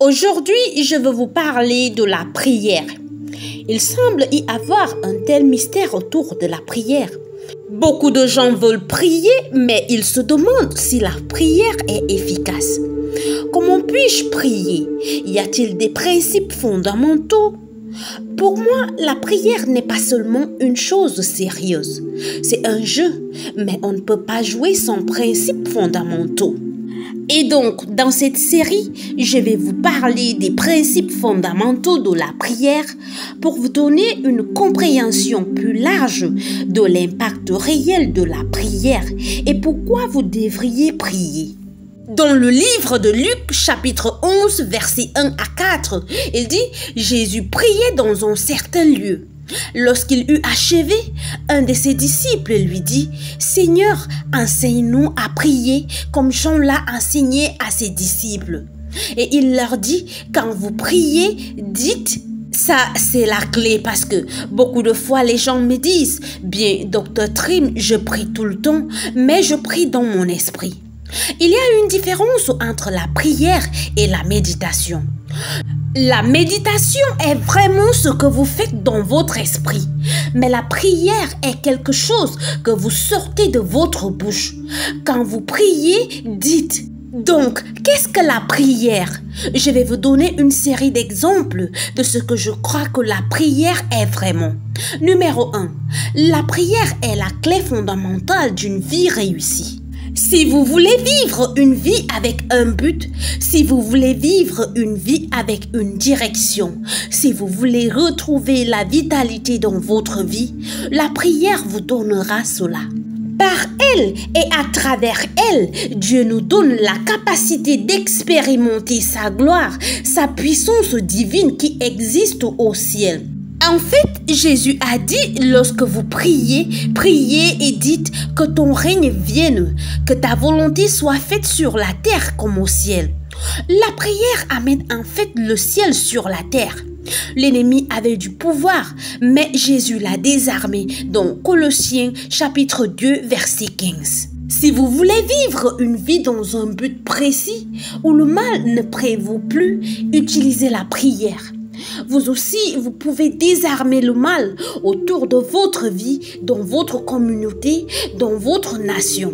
Aujourd'hui, je veux vous parler de la prière. Il semble y avoir un tel mystère autour de la prière. Beaucoup de gens veulent prier, mais ils se demandent si la prière est efficace. Comment puis-je prier? Y a-t-il des principes fondamentaux? Pour moi, la prière n'est pas seulement une chose sérieuse. C'est un jeu, mais on ne peut pas jouer sans principes fondamentaux. Et donc, dans cette série, je vais vous parler des principes fondamentaux de la prière pour vous donner une compréhension plus large de l'impact réel de la prière et pourquoi vous devriez prier. Dans le livre de Luc, chapitre 11, versets 1 à 4, il dit « Jésus priait dans un certain lieu. Lorsqu'il eut achevé, un de ses disciples lui dit « Seigneur, enseigne-nous à prier comme Jean l'a enseigné à ses disciples. » Et il leur dit « Quand vous priez, dites » Ça, c'est la clé parce que beaucoup de fois, les gens me disent « Bien, Dr. Trim, je prie tout le temps, mais je prie dans mon esprit. » Il y a une différence entre la prière et la méditation. La méditation est vraiment ce que vous faites dans votre esprit. Mais la prière est quelque chose que vous sortez de votre bouche. Quand vous priez, dites. Donc, qu'est-ce que la prière? Je vais vous donner une série d'exemples de ce que je crois que la prière est vraiment. Numéro 1. La prière est la clé fondamentale d'une vie réussie. Si vous voulez vivre une vie avec un but, si vous voulez vivre une vie avec une direction, si vous voulez retrouver la vitalité dans votre vie, la prière vous donnera cela. Par elle et à travers elle, Dieu nous donne la capacité d'expérimenter sa gloire, sa puissance divine qui existe au ciel. En fait, Jésus a dit, lorsque vous priez, priez et dites que ton règne vienne, que ta volonté soit faite sur la terre comme au ciel. La prière amène en fait le ciel sur la terre. L'ennemi avait du pouvoir, mais Jésus l'a désarmé dans Colossiens chapitre 2 verset 15. Si vous voulez vivre une vie dans un but précis où le mal ne prévaut plus, utilisez la prière. Vous aussi, vous pouvez désarmer le mal autour de votre vie, dans votre communauté, dans votre nation.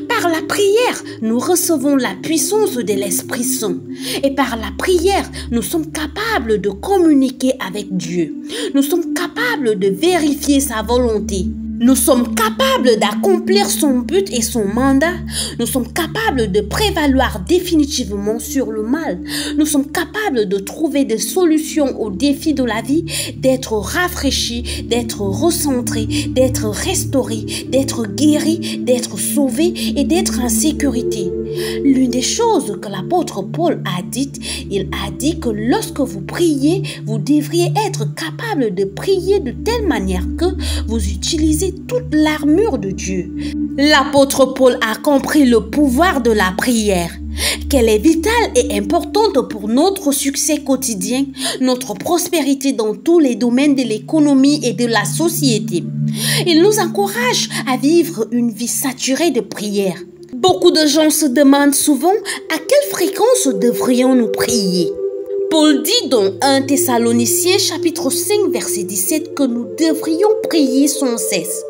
Par la prière, nous recevons la puissance de l'Esprit Saint. Et par la prière, nous sommes capables de communiquer avec Dieu. Nous sommes capables de vérifier sa volonté. Nous sommes capables d'accomplir son but et son mandat. Nous sommes capables de prévaloir définitivement sur le mal. Nous sommes capables de trouver des solutions aux défis de la vie, d'être rafraîchis, d'être recentrés, d'être restaurés, d'être guéris, d'être sauvés et d'être en sécurité. L'une des choses que l'apôtre Paul a dites, il a dit que lorsque vous priez, vous devriez être capable de prier de telle manière que vous utilisez toute l'armure de Dieu. L'apôtre Paul a compris le pouvoir de la prière, qu'elle est vitale et importante pour notre succès quotidien, notre prospérité dans tous les domaines de l'économie et de la société. Il nous encourage à vivre une vie saturée de prière. Beaucoup de gens se demandent souvent à quelle fréquence devrions-nous prier. Paul dit dans 1 Thessaloniciens chapitre 5 verset 17 que nous devrions prier sans cesse.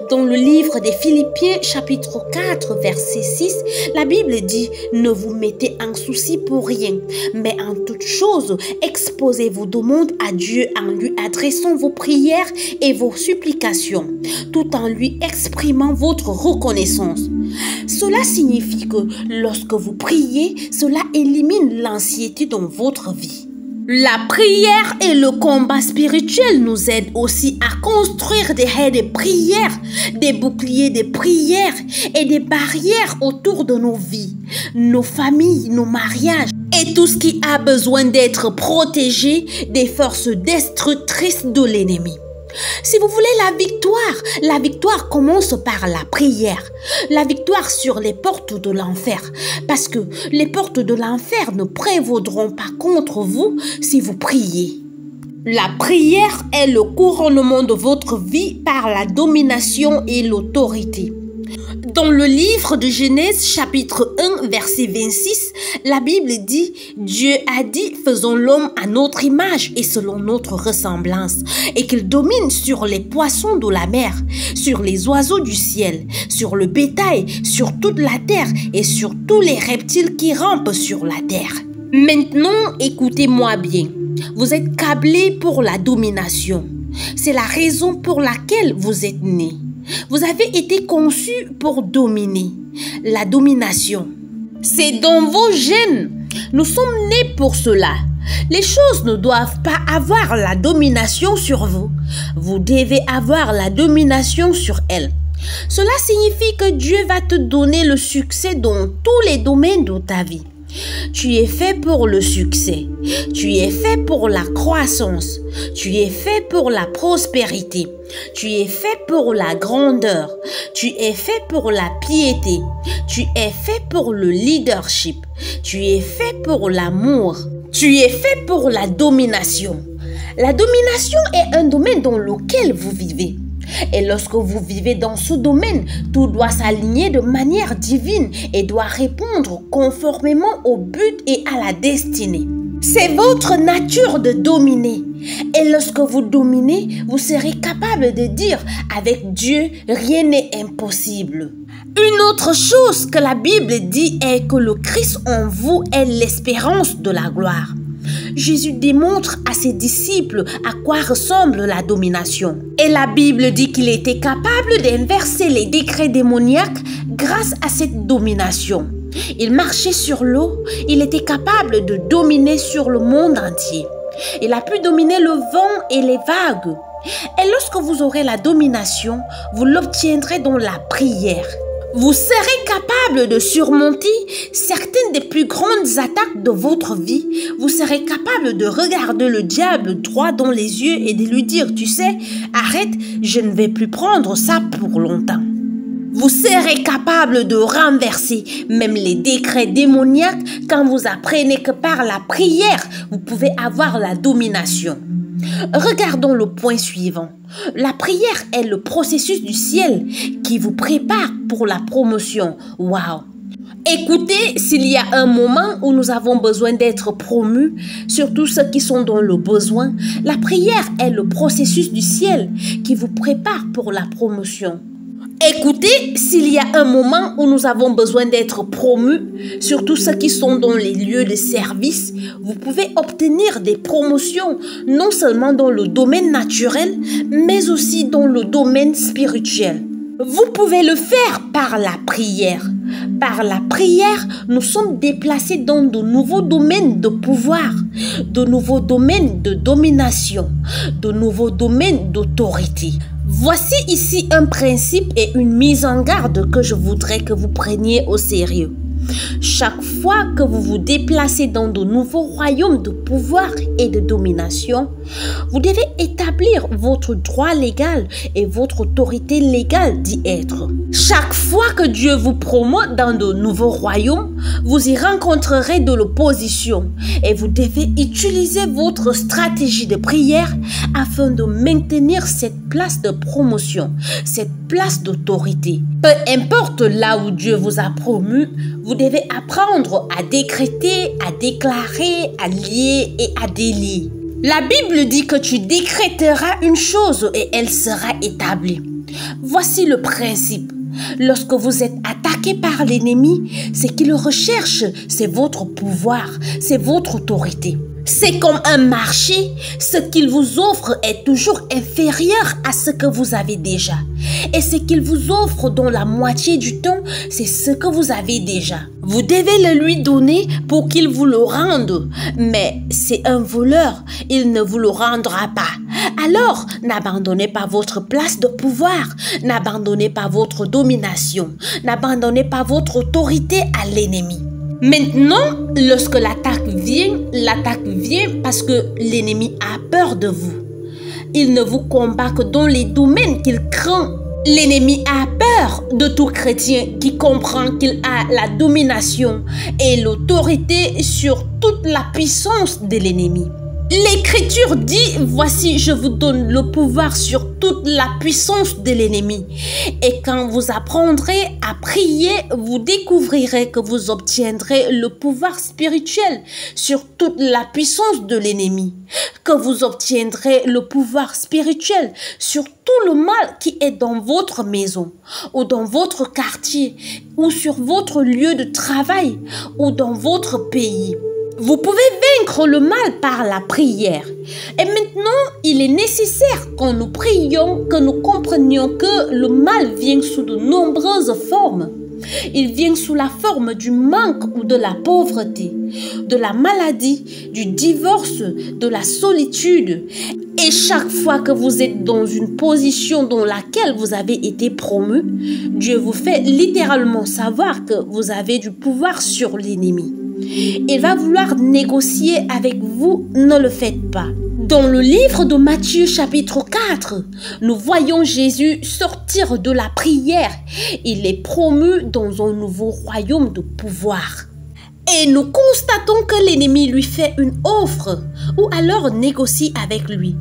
Dans le livre des Philippiens chapitre 4 verset 6, la Bible dit « Ne vous mettez en souci pour rien, mais en toute chose, exposez vos demandes à Dieu en lui adressant vos prières et vos supplications, tout en lui exprimant votre reconnaissance. » Cela signifie que lorsque vous priez, cela élimine l'anxiété dans votre vie. La prière et le combat spirituel nous aident aussi à construire des haies de prière, des boucliers de prière et des barrières autour de nos vies, nos familles, nos mariages et tout ce qui a besoin d'être protégé des forces destructrices de l'ennemi. Si vous voulez la victoire commence par la prière. La victoire sur les portes de l'enfer. Parce que les portes de l'enfer ne prévaudront pas contre vous si vous priez. La prière est le couronnement de votre vie par la domination et l'autorité. Dans le livre de Genèse chapitre 1 verset 26, la Bible dit « Dieu a dit, faisons l'homme à notre image et selon notre ressemblance, et qu'il domine sur les poissons de la mer, sur les oiseaux du ciel, sur le bétail, sur toute la terre et sur tous les reptiles qui rampent sur la terre. » Maintenant, écoutez-moi bien. Vous êtes câblés pour la domination. C'est la raison pour laquelle vous êtes nés. Vous avez été conçus pour dominer. La domination, c'est dans vos gènes. Nous sommes nés pour cela. Les choses ne doivent pas avoir la domination sur vous. Vous devez avoir la domination sur elles. Cela signifie que Dieu va te donner le succès dans tous les domaines de ta vie. Tu es fait pour le succès. Tu es fait pour la croissance. Tu es fait pour la prospérité. Tu es fait pour la grandeur. Tu es fait pour la piété. Tu es fait pour le leadership. Tu es fait pour l'amour. Tu es fait pour la domination. La domination est un domaine dans lequel vous vivez. Et lorsque vous vivez dans ce domaine, tout doit s'aligner de manière divine et doit répondre conformément au but et à la destinée. C'est votre nature de dominer. Et lorsque vous dominez, vous serez capable de dire avec Dieu, rien n'est impossible. Une autre chose que la Bible dit est que le Christ en vous est l'espérance de la gloire. Jésus démontre à ses disciples à quoi ressemble la domination. Et la Bible dit qu'il était capable d'inverser les décrets démoniaques grâce à cette domination. Il marchait sur l'eau, il était capable de dominer sur le monde entier. Il a pu dominer le vent et les vagues. Et lorsque vous aurez la domination, vous l'obtiendrez dans la prière. Vous serez capable de surmonter certaines des plus grandes attaques de votre vie. Vous serez capable de regarder le diable droit dans les yeux et de lui dire, tu sais, arrête, je ne vais plus prendre ça pour longtemps. Vous serez capable de renverser même les décrets démoniaques quand vous apprenez que par la prière, vous pouvez avoir la domination. Regardons le point suivant. La prière est le processus du ciel qui vous prépare pour la promotion. Waouh! Écoutez, s'il y a un moment où nous avons besoin d'être promus, surtout ceux qui sont dans le besoin, la prière est le processus du ciel qui vous prépare pour la promotion. Écoutez, s'il y a un moment où nous avons besoin d'être promus, surtout ceux qui sont dans les lieux de service, vous pouvez obtenir des promotions, non seulement dans le domaine naturel, mais aussi dans le domaine spirituel. Vous pouvez le faire par la prière. Par la prière, nous sommes déplacés dans de nouveaux domaines de pouvoir, de nouveaux domaines de domination, de nouveaux domaines d'autorité. Voici ici un principe et une mise en garde que je voudrais que vous preniez au sérieux. Chaque fois que vous vous déplacez dans de nouveaux royaumes de pouvoir et de domination, vous devez établir votre droit légal et votre autorité légale d'y être. Chaque fois que Dieu vous promeut dans de nouveaux royaumes, vous y rencontrerez de l'opposition et vous devez utiliser votre stratégie de prière afin de maintenir cette place de promotion, cette place d'autorité. Peu importe là où Dieu vous a promu, vous devez apprendre à décréter, à déclarer, à lier et à délier. La Bible dit que tu décréteras une chose et elle sera établie. Voici le principe. Lorsque vous êtes attaqué par l'ennemi, ce qu'il recherche, c'est votre pouvoir, c'est votre autorité. C'est comme un marché, ce qu'il vous offre est toujours inférieur à ce que vous avez déjà. Et ce qu'il vous offre dans la moitié du temps, c'est ce que vous avez déjà. Vous devez le lui donner pour qu'il vous le rende. Mais c'est un voleur, il ne vous le rendra pas. Alors, n'abandonnez pas votre place de pouvoir, n'abandonnez pas votre domination, n'abandonnez pas votre autorité à l'ennemi. Maintenant, lorsque l'attaque vient parce que l'ennemi a peur de vous. Il ne vous combat que dans les domaines qu'il craint. L'ennemi a peur de tout chrétien qui comprend qu'il a la domination et l'autorité sur toute la puissance de l'ennemi. L'Écriture dit, voici, je vous donne le pouvoir sur toute la puissance de l'ennemi Et quand vous apprendrez à prier, vous découvrirez que vous obtiendrez le pouvoir spirituel sur toute la puissance de l'ennemi. Que vous obtiendrez le pouvoir spirituel sur tout le mal qui est dans votre maison, ou dans votre quartier, ou sur votre lieu de travail, ou dans votre pays. Vous pouvez vaincre le mal par la prière. Et maintenant, il est nécessaire quand nous prions, que nous comprenions que le mal vient sous de nombreuses formes. Il vient sous la forme du manque ou de la pauvreté, de la maladie, du divorce, de la solitude. Et chaque fois que vous êtes dans une position dans laquelle vous avez été promu, Dieu vous fait littéralement savoir que vous avez du pouvoir sur l'ennemi. Il va vouloir négocier avec vous, ne le faites pas. Dans le livre de Matthieu chapitre 4, nous voyons Jésus sortir de la prière. Il est promu dans un nouveau royaume de pouvoir. Et nous constatons que l'ennemi lui fait une offre ou alors négocie avec lui.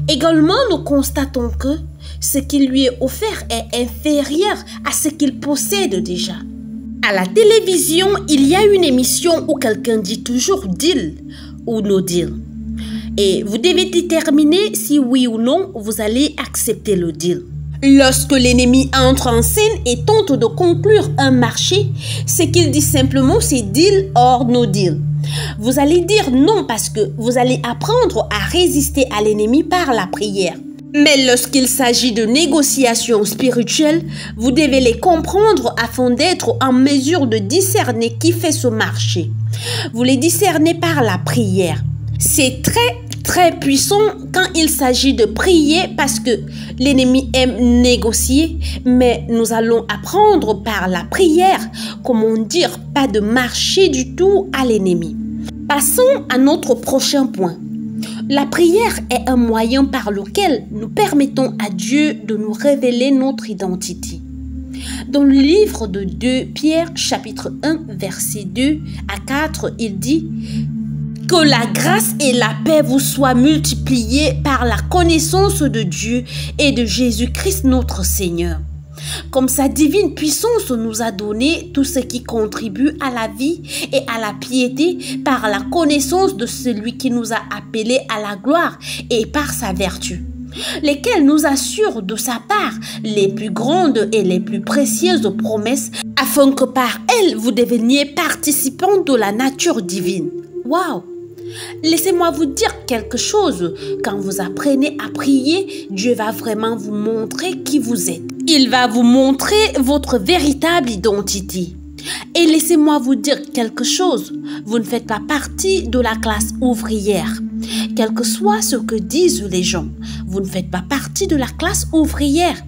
Également, nous constatons que ce qui lui est offert est inférieur à ce qu'il possède déjà. À la télévision, il y a une émission où quelqu'un dit toujours « deal » ou « no deal ». Et vous devez déterminer si oui ou non vous allez accepter le deal. Lorsque l'ennemi entre en scène et tente de conclure un marché, ce qu'il dit simplement c'est « deal or no deal ». Vous allez dire non parce que vous allez apprendre à résister à l'ennemi par la prière. Mais lorsqu'il s'agit de négociations spirituelles, vous devez les comprendre afin d'être en mesure de discerner qui fait ce marché. Vous les discernez par la prière. C'est très puissant quand il s'agit de prier parce que l'ennemi aime négocier, mais nous allons apprendre par la prière comment dire pas de marché du tout à l'ennemi. Passons à notre prochain point. La prière est un moyen par lequel nous permettons à Dieu de nous révéler notre identité. Dans le livre de 2 Pierre, chapitre 1, verset 2 à 4, il dit « Que la grâce et la paix vous soient multipliées par la connaissance de Dieu et de Jésus-Christ notre Seigneur. Comme sa divine puissance nous a donné tout ce qui contribue à la vie et à la piété par la connaissance de celui qui nous a appelés à la gloire et par sa vertu, lesquels nous assurent de sa part les plus grandes et les plus précieuses promesses, afin que par elles vous deveniez participants de la nature divine. » Waouh! Laissez-moi vous dire quelque chose. Quand vous apprenez à prier, Dieu va vraiment vous montrer qui vous êtes. Il va vous montrer votre véritable identité. Et laissez-moi vous dire quelque chose. Vous ne faites pas partie de la classe ouvrière. Quel que soit ce que disent les gens, vous ne faites pas partie de la classe ouvrière.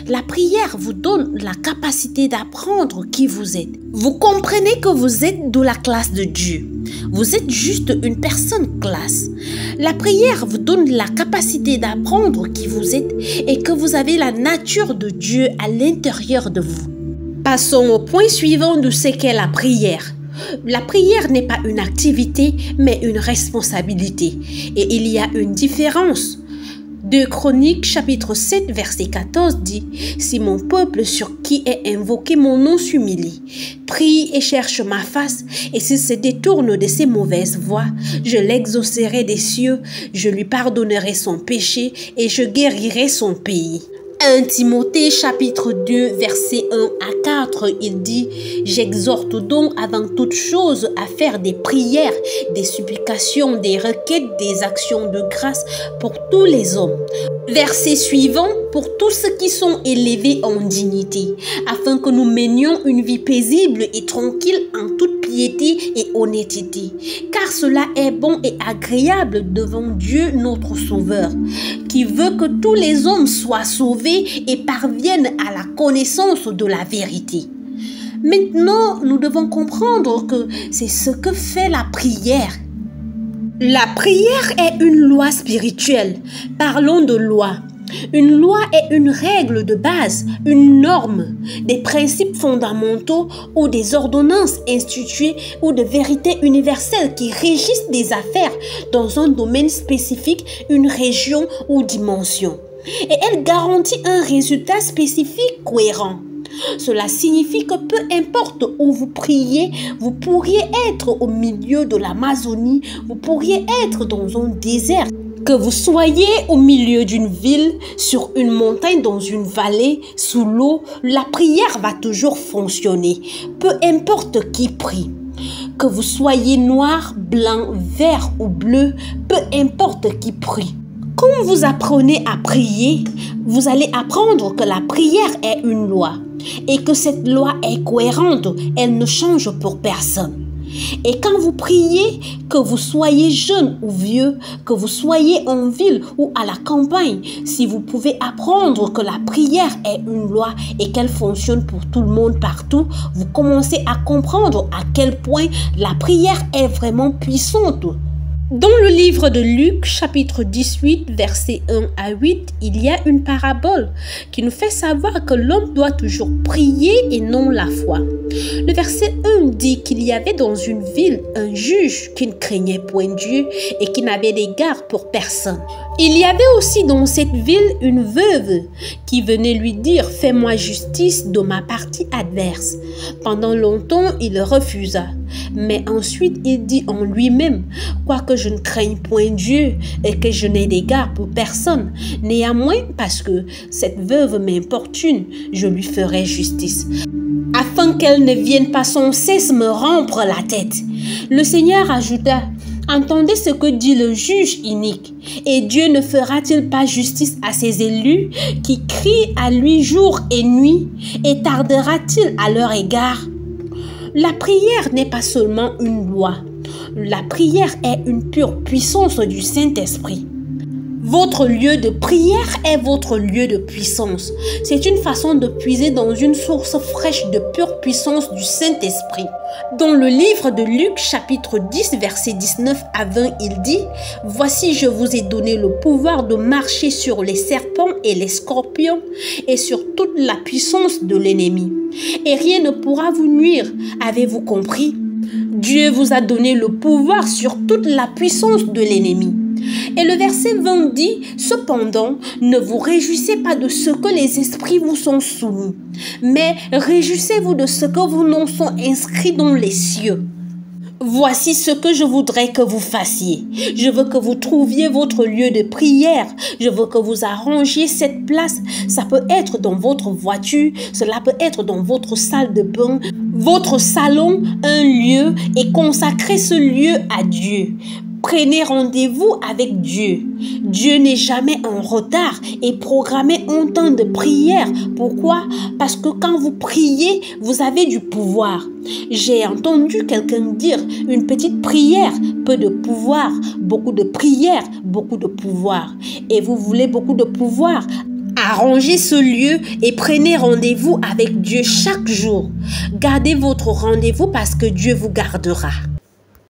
La prière vous donne la capacité d'apprendre qui vous êtes. Vous comprenez que vous êtes de la classe de Dieu. Vous êtes juste une personne classe. La prière vous donne la capacité d'apprendre qui vous êtes et que vous avez la nature de Dieu à l'intérieur de vous. Passons au point suivant de ce qu'est la prière. La prière n'est pas une activité, mais une responsabilité. Et il y a une différence. 2 Chroniques, chapitre 7, verset 14 dit « Si mon peuple sur qui est invoqué mon nom s'humilie, prie et cherche ma face, et s'il se détourne de ses mauvaises voies, je l'exaucerai des cieux, je lui pardonnerai son péché et je guérirai son pays. » 1 Timothée chapitre 2 verset 1 à 4, il dit « J'exhorte donc avant toute chose à faire des prières, des supplications, des requêtes, des actions de grâce pour tous les hommes. » Verset suivant, pour tous ceux qui sont élevés en dignité, afin que nous menions une vie paisible et tranquille en toute piété et honnêteté, car cela est bon et agréable devant Dieu notre Sauveur, qui veut que tous les hommes soient sauvés et parviennent à la connaissance de la vérité. Maintenant, nous devons comprendre que c'est ce que fait la prière. La prière est une loi spirituelle. Parlons de loi. Une loi est une règle de base, une norme, des principes fondamentaux ou des ordonnances instituées ou de vérités universelles qui régissent des affaires dans un domaine spécifique, une région ou dimension. et elle garantit un résultat spécifique cohérent. Cela signifie que peu importe où vous priez, vous pourriez être au milieu de l'Amazonie, vous pourriez être dans un désert. Que vous soyez au milieu d'une ville, sur une montagne, dans une vallée, sous l'eau, la prière va toujours fonctionner, peu importe qui prie. Que vous soyez noir, blanc, vert ou bleu, peu importe qui prie. Quand vous apprenez à prier, vous allez apprendre que la prière est une loi et que cette loi est cohérente, elle ne change pour personne. Et quand vous priez, que vous soyez jeune ou vieux, que vous soyez en ville ou à la campagne, si vous pouvez apprendre que la prière est une loi et qu'elle fonctionne pour tout le monde partout, vous commencez à comprendre à quel point la prière est vraiment puissante. Dans le livre de Luc, chapitre 18, versets 1 à 8, il y a une parabole qui nous fait savoir que l'homme doit toujours prier et non la foi. Le verset 1 dit qu'il y avait dans une ville un juge qui ne craignait point Dieu et qui n'avait d'égard pour personne. Il y avait aussi dans cette ville une veuve qui venait lui dire « Fais-moi justice de ma partie adverse ». Pendant longtemps, il refusa. Mais ensuite, il dit en lui-même « Quoique je ne craigne point Dieu et que je n'ai d'égard pour personne, néanmoins, parce que cette veuve m'importune, je lui ferai justice, afin qu'elle ne vienne pas sans cesse me rompre la tête. » Le Seigneur ajouta « Entendez ce que dit le juge inique. Et Dieu ne fera-t-il pas justice à ses élus qui crient à lui jour et nuit? Et tardera-t-il à leur égard? » La prière n'est pas seulement une loi. La prière est une pure puissance du Saint-Esprit. Votre lieu de prière est votre lieu de puissance. C'est une façon de puiser dans une source fraîche de pure puissance du Saint-Esprit. Dans le livre de Luc, chapitre 10, verset 19 à 20, il dit « Voici, je vous ai donné le pouvoir de marcher sur les serpents et les scorpions et sur toute la puissance de l'ennemi. Et rien ne pourra vous nuire. Avez-vous compris? Dieu vous a donné le pouvoir sur toute la puissance de l'ennemi. » Et le verset 20 dit « Cependant, ne vous réjouissez pas de ce que les esprits vous sont soumis, mais réjouissez-vous de ce que vos noms sont inscrits dans les cieux. » Voici ce que je voudrais que vous fassiez. Je veux que vous trouviez votre lieu de prière. Je veux que vous arrangiez cette place. Ça peut être dans votre voiture, cela peut être dans votre salle de bain, votre salon, un lieu, et consacrez ce lieu à Dieu. Prenez rendez-vous avec Dieu. Dieu n'est jamais en retard et programmez un temps de prière. Pourquoi? Parce que quand vous priez, vous avez du pouvoir. J'ai entendu quelqu'un dire une petite prière, peu de pouvoir, beaucoup de prière, beaucoup de pouvoir. Et vous voulez beaucoup de pouvoir? Arrangez ce lieu et prenez rendez-vous avec Dieu chaque jour. Gardez votre rendez-vous parce que Dieu vous gardera.